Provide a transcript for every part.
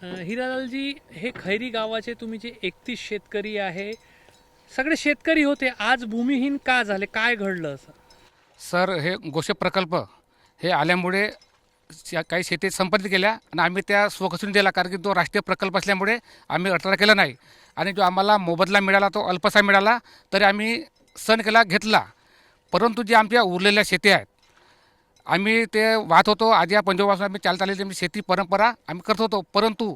हिरालालजी, हे खैरी गावाचे तुम्ही जे 31 शेतकरी आहे, सगळे शेतकरी होते, आज भूमिहीन का झाले? काय घडलं असं? सर, हे गोष्ट प्रकल्प हे आल्यामुळे काही शेती संपादित केल्या आणि आम्ही त्या स्वखर्चून दिला, कारण की तो राष्ट्रीय प्रकल्प असल्यामुळे आम्ही अडथळा केला नाही. आणि जो आम्हाला मोबदला मिळाला तो अल्पसा मिळाला, तरी आम्ही सण केला, घेतला. परंतु जे आमच्या उरलेल्या शेती आहेत, आम्ही ते वाहत होतो. आज या पंजोबापासून आम्ही चालत आलेली आमची शेती परंपरा आम्ही करत होतो. परंतु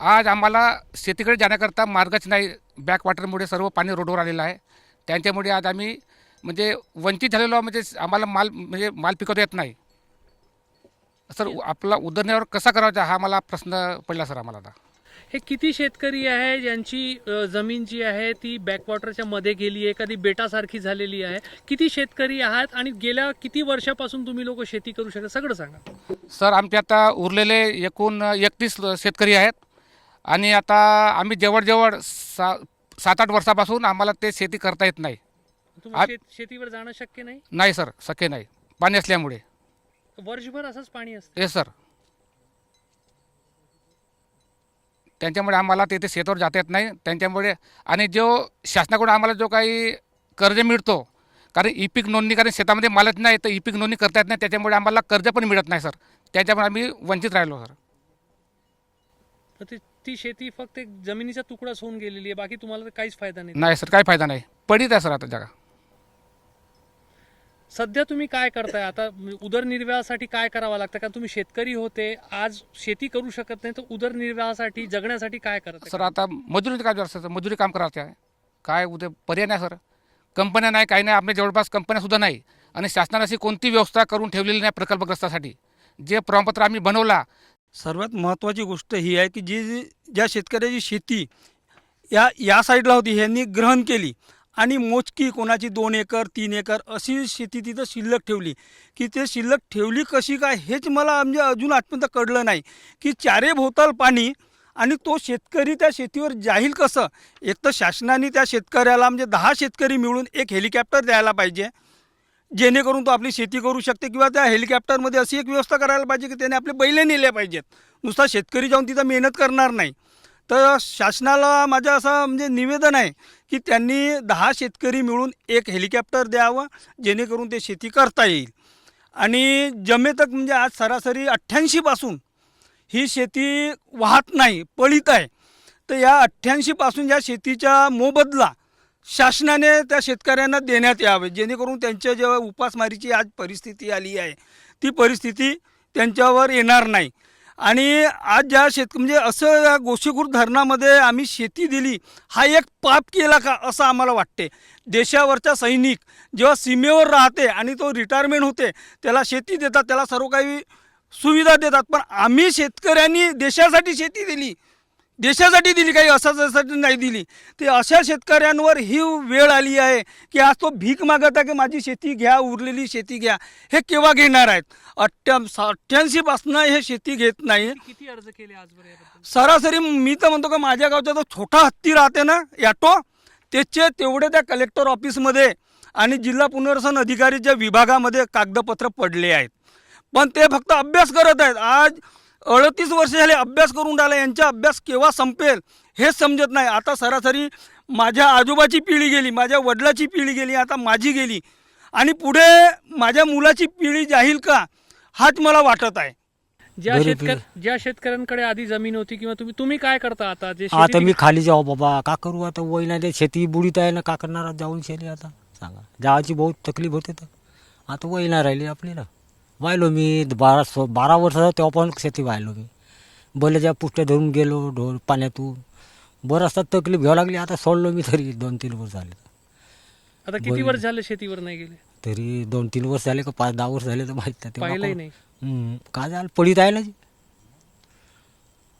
आज आम्हाला शेतीकडे जाण्याकरता मार्गच नाही. बॅकवॉटरमुळे सर्व पाणी रोडवर आलेलं आहे. त्यांच्यामुळे आज आम्ही म्हणजे वंचित झालेलो, म्हणजे आम्हाला माल पिकवता येत नाही. सर, आपला उदरनिर्वाह कसा करायचा हा मला प्रश्न पडला सर आम्हाला आता. हे किती शेतकरी आहे ज्यांची जमीन जी आहे ती बॅकवॉटरच्या मध्ये गेली आहे, कधी बेटासारखी झालेली आहे? किती शेतकरी आहात आणि गेल्या किती वर्षापासून तुम्ही लोक शेती करू शकता, सगळं सांगा. सर, आमचे आता उरलेले एकूण 31 शेतकरी आहेत. आणि आता आम्ही जवळजवळ 7-8 वर्षापासून आम्हाला ते शेती करता येत नाही. तुम्हाला शेतीवर जाणं शक्य नाही? नाही सर, शक्य नाही, पाणी असल्यामुळे. वर्षभर असंच पाणी असतं? Yes sir. त्यांच्यामुळे आम्हाला तिथे शेतावर जाता येत नाही. त्यांच्यामुळे आणि जो शासनाकडून आम्हाला जो काही कर्ज मिळतो, कारण ई पीक नोंदणी, कारण शेतामध्ये मालच नाही तर ई पीक नोंदणी करता येत नाही, त्याच्यामुळे आम्हाला कर्ज पण मिळत नाही सर. त्याच्यामुळे आम्ही वंचित राहिलो सर. तर ती शेती फक्त एक जमिनीचा तुकडाच होऊन गेलेली आहे, बाकी तुम्हाला तर काहीच फायदा नाही. नाही सर, काही फायदा नाही, पडीत आहे सर आता जागा. सध्या तुम्ही काय करताय आता? उदरनिर्वाहासाठी काय करावं लागतं? का तुम्ही शेतकरी होते, आज शेती करू शकत नाही, तर उदरनिर्वाहासाठी जगण्यासाठी काय करताय? सर, आता मजुरीचं काय असतं, मजुरी काम करायचं आहे. काय उद्या पर्याय नाही सर. कंपन्या नाही, काही नाही, आपल्या जवळपास कंपन्यासुद्धा नाही. आणि शासनाने अशी कोणती व्यवस्था करून ठेवलेली नाही प्रकल्पग्रस्तासाठी. जे प्रमाणपत्र आम्ही बनवला. सर्वात महत्त्वाची गोष्ट ही आहे की ज्या शेतकऱ्याची शेती या साईडला होती ह्यांनी ग्रहण केली आणि मोजकी कोणाची 2 एकर 3 एकर अशी शेती तिथं शिल्लक ठेवली. की ते शिल्लक ठेवली कशी काय हेच मला म्हणजे अजून आजपर्यंत कळलं नाही. की चारे भोवताल पाणी आणि तो शेतकरी त्या शेतीवर जाईल कसं? एक तर शासनाने त्या शेतकऱ्याला म्हणजे 10 शेतकरी मिळून एक हेलिकॉप्टर द्यायला पाहिजे, जेणेकरून तो आपली शेती करू शकते. किंवा त्या हेलिकॉप्टरमध्ये अशी एक व्यवस्था करायला पाहिजे की त्याने आपले बैल नेले पाहिजेत. नुसता शेतकरी जाऊन तिथं मेहनत करणार नाही. तर शासनाला माझं असं म्हणजे निवेदन आहे की त्यांनी 10 शेतकरी मिळून एक हेलिकॉप्टर द्यावं, जेणेकरून ते शेती करता येईल. आणि जमेतक म्हणजे आज सरासरी 88 पासून ही शेती वाहत नाही, पडीत आहे. तर या 88 पासून या शेतीचा मोबदला शासनाने त्या शेतकऱ्यांना देण्यात यावे, जेणेकरून त्यांच्या जेव्हा उपासमारीची आज परिस्थिती आली आहे ती परिस्थिती त्यांच्यावर येणार नाही. आणि आज ज्या म्हणजे असं या गोशीखूर धरणामध्ये आम्ही शेती दिली, हा एक पाप केला का असं आम्हाला वाटते. देशावरचा सैनिक जेव्हा सीमेवर राहते आणि तो रिटायरमेंट होते, त्याला शेती देतात, त्याला सर्व काही सुविधा देतात. पण आम्ही शेतकऱ्यांनी देशासाठी शेती दिली, देशासाठी दिली, काही असासाठी नाही दिली. ते अशा शेतकऱ्यांवर ही वेळ आली आहे की आज तो भीक मागत आहे की माझी शेती घ्या, उरलेली शेती घ्या. हे केव्हा घेणार आहेत? 88 पासून हे शेती घेत नाही. किती अर्ज केले आजपर्यंत? सरासरी मी तर म्हणतो का माझ्या गावचा तो छोटा हत्ती राहते ना ॲटो, त्याचे तेवढे त्या कलेक्टर ऑफिसमध्ये आणि जिल्हा पुनर्वसन अधिकारीच्या विभागामध्ये कागदपत्र पडले आहेत. पण ते फक्त अभ्यास करत आहेत. आज 38 वर्ष झाले अभ्यास करून राहिला. यांचा अभ्यास केव्हा संपेल हेच समजत नाही. आता सरासरी माझ्या आजोबाची पिढी गेली, माझ्या वडिलाची पिढी गेली, आता माझी गेली आणि पुढे माझ्या मुलाची पिढी जाईल का हाच मला वाटत आहे. ज्या शेतकऱ्यांकडे आधी जमीन होती किंवा तुम्ही काय करता आता? आता मी खाली जाऊ बाबा, का करू आता? वय नाही, ते शेती बुडीत आहे ना, का करणार जाऊन शेती? आता सांगा, जायची बहुत तकलीफ होते. तर आता वय नाही राहिली आपल्याला. वाहिलो मी 12 वर्षाचा, तेव्हा पण शेती वाहिलो मी. बैलाच्या पुष्ट्या धरून गेलो ढोर पाण्यातून, बरंचसा तकलीफ घ्यावं लागली. आता सोडलो मी, तरी 2-3 वर्ष झाले. आता किती वर्ष झाले शेतीवर नाही गेले? तरी 2-3 वर्ष झाले का 5-10 वर्ष झाले तर माहीत पाहिलंही नाही. काय झालं, पडीत आहे ना जी.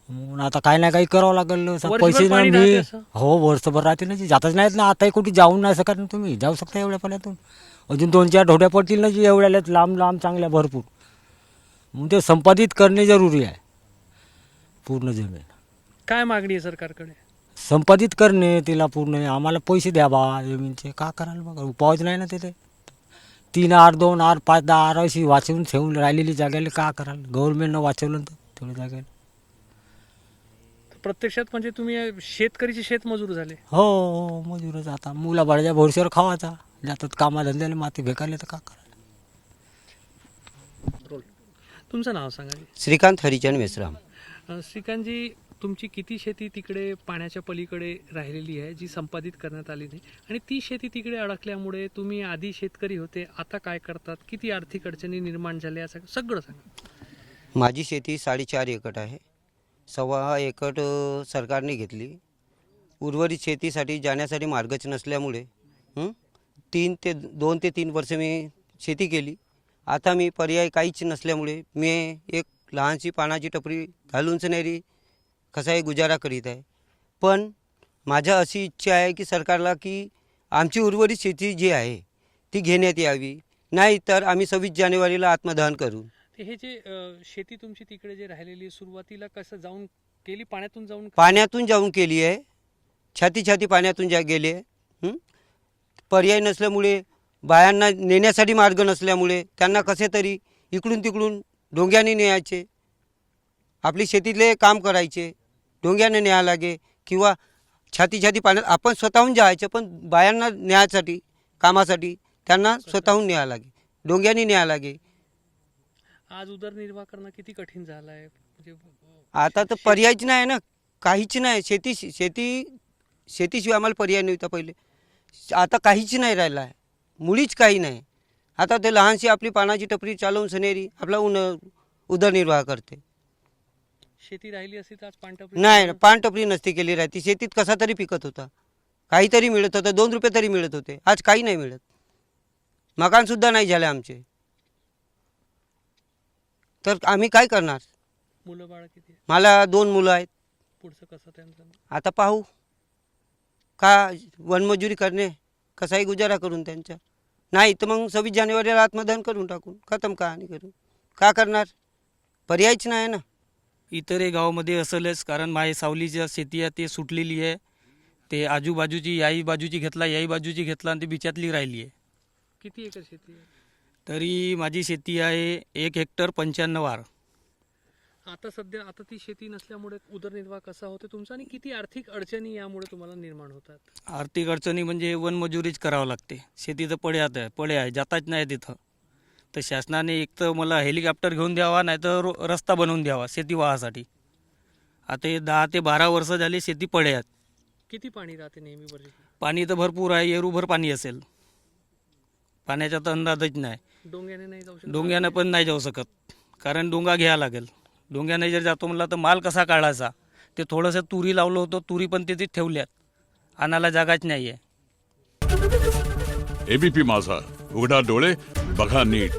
म्हणून आता काय नाही काही करावं लागेल. पैसे नाही मी. हो, वर्षभर राहते ना जी, जातच नाहीत ना. आताही कुठे जाऊन नाही शकत ना तुम्ही. जाऊ शकता एवढ्या पाण्यातून, अजून 2-4 ढोड्या पडतील ना जी, एवढ्याला लांब लांब चांगल्या भरपूर. मग ते संपादित करणे जरुरी आहे पूर्ण जमीन. काय मागणी आहे सरकारकडे? संपादित करणे तिला पूर्ण. आम्हाला पैसे द्या बा जमीनचे. का करायला बघा, उपायच नाही ना तिथे. 3 आर 2 आर 5-10 आर अशी वाचवून ठेवून राहिलेली जागेला का कराल? गव्हर्नमेंटनं वाचवलं तर तेवढ्या जागेला. प्रत्यक्षात म्हणजे तुम्ही शेतकरीचे शेतमजूर झाले. हो हो मजूरच आता मुलाबाळाच्या भरोश्यावर खावाचा जातात कामाधंद्याला माती भेकायला तर का करा. तुमचं नाव सांगा जी. श्रीकांत हरिचंद मेश्राम. श्रीकांतजी, तुमची किती शेती तिकडे पाण्याच्या पलीकडे राहिलेली आहे जी संपादित करण्यात आली नाही, आणि ती शेती तिकडे अडकल्यामुळे तुम्ही आधी शेतकरी होते, आता काय करतात, किती आर्थिक अडचणी निर्माण झाल्या, सगळं सांगा. माझी शेती 4.5 एकर आहे. 1.25 एकर सरकारने घेतली. उर्वरित शेतीसाठी जाण्यासाठी मार्गच नसल्यामुळे 2 ते 3 वर्ष मी शेती केली. आता मी पर्याय काहीच नसल्यामुळे मी एक लहानशी पानाची टपरी घालून सनेरी कसाही गुजारा करीत आहे. पण माझ्या अशी इच्छा आहे की सरकारला की आमची उर्वरित शेती जी आहे ती घेण्यात यावी, नाही तर आम्ही 26 जानेवारीला आत्मदहन करू. हे जे शेती तुमची तिकडे जे राहिलेली सुरुवातीला कसं जाऊन केली, पाण्यातून जाऊन पाण्यातून जाऊन केली आहे. छाती पाण्यातून गेले. पर्याय नसल्यामुळे बायांना नेण्यासाठी मार्ग नसल्यामुळे त्यांना कसे तरी इकडून तिकडून डोंग्याने न्यायचे. आपली शेतीतले काम करायचे डोंग्याने न्यायला लागे किंवा छाती पाण्यात आपण स्वतःहून जायचं, पण बायांना न्यायसाठी कामासाठी त्यांना स्वतःहून न्यायला लागे, डोंग्याने न्यायला लागे. आज उदरनिर्वाह करणं किती कठीण झालं आहे. म्हणजे आता तर पर्यायच नाही ना, काहीच नाही. शेतीशिवाय आम्हाला पर्याय नव्हता पहिले. आता काहीच नाही राहिलं आहे, मुळीच काही नाही. आता ते लहानशी आपली पानाची टपरी चालवून सनेरी आपला उदरनिर्वाह करते. शेती राहिली असती तर आज पाणटपरी नाही, पानटपरी नसती केली राहती. शेतीत कसा तरी पिकत होता, काहीतरी मिळत होतं, 2 रुपये तरी मिळत होते. आज काही नाही मिळत. मकानसुद्धा नाही झाले आमचे, तर आम्ही काय करणार. मुलं बाळ किती आहे? मला 2 मुलं आहेत. पुढचं कसं त्यांचं? आता पाहू का वनमजुरी करणे, कसाही गुजारा करून त्यांच्या, नाही तर मग 26 जानेवारीला आत्मदहन करून टाकून खतम कहाणी करून. का करणार, पर्यायच नाही ना. इतरही गावामध्ये असेलच, कारण माझी सावलीची शेती आहे ते सुटलेली आहे. ते आजूबाजूची याही बाजूची घेतला याही बाजूची घेतला आणि ती बिचातली राहिली आहे. किती एकर शेती आहे? तरी माझी शेती आहे 1 हेक्टर 95 आर. आता सध्या आता ती शेती नसल्यामुळे उदरनिर्वाह कसा होतो तुमचा, आणि किती आर्थिक अडचणी यामुळे तुम्हाला निर्माण होतात? आर्थिक अडचणी म्हणजे वनमजुरीच करावं लागते. शेती तर पडे आहे जाताच नाही तिथं. तर शासनाने एक तर मला हेलिकॉप्टर घेऊन द्यावा, नाही तर रस्ता बनवून द्यावा शेती व्हासाठी. आता हे 10 ते 12 वर्ष झाले शेती पडे आहेत. किती पाणी राहते नेहमी बरं? पाणी तर भरपूर आहे, येरूभर पाणी असेल. पाण्याचा तर अंदाजच नाही. डोंग्याने नाही जाऊ शकत? डोंग्यानं पण नाही जाऊ शकत, कारण डोंगा घ्यावा लागेल. डोंग्याने जर जातो म्हणला तर माल कसा काढायचा. ते थोडंसं तुरी लावलं होतं, तुरी पण तिथे ठेवल्यात, आणायला जागाच नाही आहे. एबीपी माझा, उघडा डोळे बघा नीट.